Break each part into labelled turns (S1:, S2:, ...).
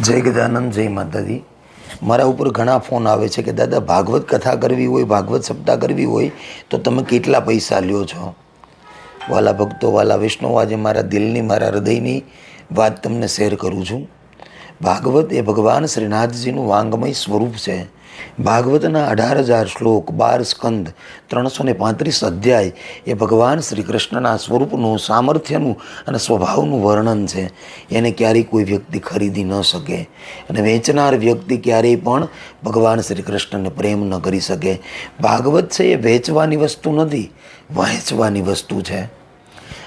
S1: जय गजानन जय माताजी। मारा ऊपर घणा फोन आवे छे कि दादा भागवत कथा करवी होय, भागवत सप्ताह करवी होय तो तमे केटला पैसा ल्यो छो। वाला भक्तो वाला वैष्णव, आज मारा दिलनी मारा हृदयनी बात तमने शेर करूँ छूँ। भागवत ए भगवान श्रीनाथजीनु वांगमय स्वरूप है। भागवतना 18,000 श्लोक, 12 स्कंद, 335 अध्याय ए भगवान श्री कृष्णना स्वरूपનું, સામર્થ્યનું અને સ્વભાવનું વર્ણન છે। એને ક્યારેય કોઈ વ્યક્તિ ખરીદી ન શકે અને વેચનાર વ્યક્તિ ક્યારેય પણ ભગવાન શ્રી કૃષ્ણને પ્રેમ ન કરી શકે। ભાગવત છે એ વેચવાની વસ્તુ નથી, વહેંચવાની વસ્તુ છે।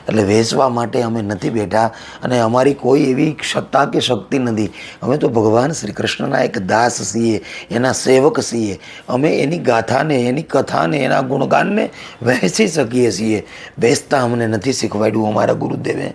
S1: એટલે વેચવા માટે અમે નથી બેઠા અને અમારી કોઈ એવી સત્તા કે શક્તિ નથી। અમે તો ભગવાન શ્રી કૃષ્ણના એક દાસ છીએ, એના સેવક છીએ। અમે એની ગાથાને, એની કથાને, એના ગુણગાનને વહેંચી શકીએ છીએ। વેચતા અમને નથી શીખવાડ્યું અમારા ગુરુદેવે।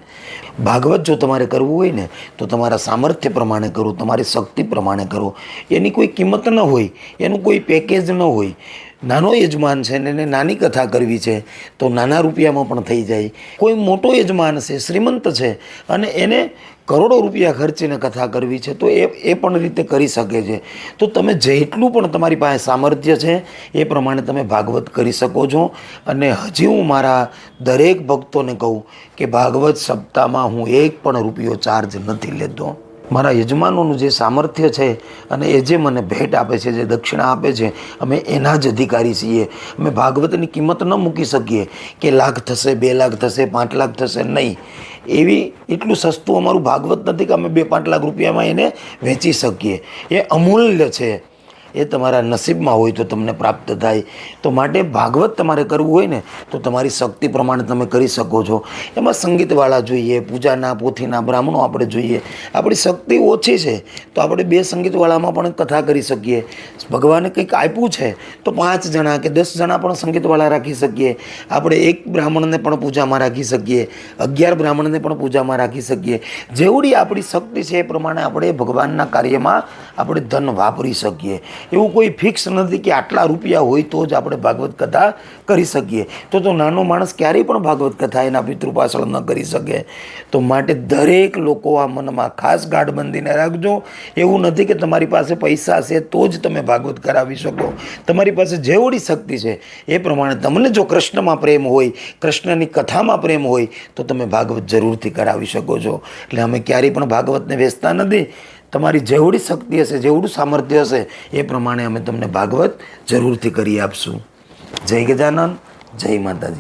S1: ભાગવત જો તમારે કરવું હોય ને તો તમારા સામર્થ્ય પ્રમાણે કરો, તમારી શક્તિ પ્રમાણે કરો। એની કોઈ કિંમત ન હોય, એનું કોઈ પેકેજ ન હોય। નાનો યજમાન છે ને એને નાની કથા કરવી છે તો નાના રૂપિયામાં પણ થઈ જાય। કોઈ મોટો યજમાન છે, શ્રીમંત છે અને એને કરોડો રૂપિયા ખર્ચીને કથા કરવી છે તો એ પણ રીતે કરી શકે છે। તો તમે જેટલું પણ તમારી પાસે સામર્થ્ય છે એ પ્રમાણે તમે ભાગવત કરી શકો છો। અને હજી હું મારા દરેક ભક્તોને કહું કે ભાગવત સપ્તાહમાં હું એક પણ રૂપિયો ચાર્જ નથી લેતો। મારા યજમાનોનું જે સામર્થ્ય છે અને એ જે મને ભેટ આપે છે, જે દક્ષિણા આપે છે, અમે એના જ અધિકારી છીએ। અમે ભાગવતની કિંમત ન મૂકી શકીએ કે લાખ થશે, 2 લાખ થશે, 5 લાખ થશે, નહીં। એવી એટલું સસ્તું અમારું ભાગવત નથી કે અમે 2-5 લાખ રૂપિયામાં એને વેચી શકીએ। એ અમૂલ્ય છે। એ તમારા નસીબમાં હોય તો તમને પ્રાપ્ત થાય। તો માટે ભાગવત તમારે કરવું હોય ને તો તમારી શક્તિ પ્રમાણે તમે કરી શકો છો। એમાં સંગીતવાળા જોઈએ, પૂજાના પોથીના બ્રાહ્મણો આપણે જોઈએ। આપણી શક્તિ ઓછી છે તો આપણે 2 સંગીતવાળામાં પણ કથા કરી શકીએ। ભગવાને કંઈક આપ્યું છે તો 5 જણા કે 10 જણા પણ સંગીતવાળા રાખી શકીએ। આપણે 1 બ્રાહ્મણને પણ પૂજામાં રાખી શકીએ, 11 બ્રાહ્મણને પણ પૂજામાં રાખી શકીએ। જેવડી આપણી શક્તિ છે એ પ્રમાણે આપણે ભગવાનના કાર્યમાં આપણે ધન વાપરી શકીએ। એવું કોઈ ફિક્સ નથી કે આટલા રૂપિયા હોય તો જ આપણે ભાગવત કથા કરી શકીએ। તો નાનો માણસ ક્યારેય પણ ભાગવત કથા એના પિતૃ પાછળ ન કરી શકે। તો માટે દરેક લોકો આ મનમાં ખાસ ગાઢ બંધીને રાખજો। એવું નથી કે તમારી પાસે પૈસા છે તો જ તમે ભાગવત કરાવી શકો। તમારી પાસે જેવડી શક્તિ છે એ પ્રમાણે તમને જો કૃષ્ણમાં પ્રેમ હોય, કૃષ્ણની કથામાં પ્રેમ હોય તો તમે ભાગવત જરૂરથી કરાવી શકો છો। એટલે અમે ક્યારેય પણ ભાગવતને વેચતા નથી। તમારી જેવડી શક્તિ હશે, જેવડું સામર્થ્ય હશે એ પ્રમાણે અમે તમને ભાગવત જરૂરથી કરી આપશું। જય ગજાનન, જય માતાજી।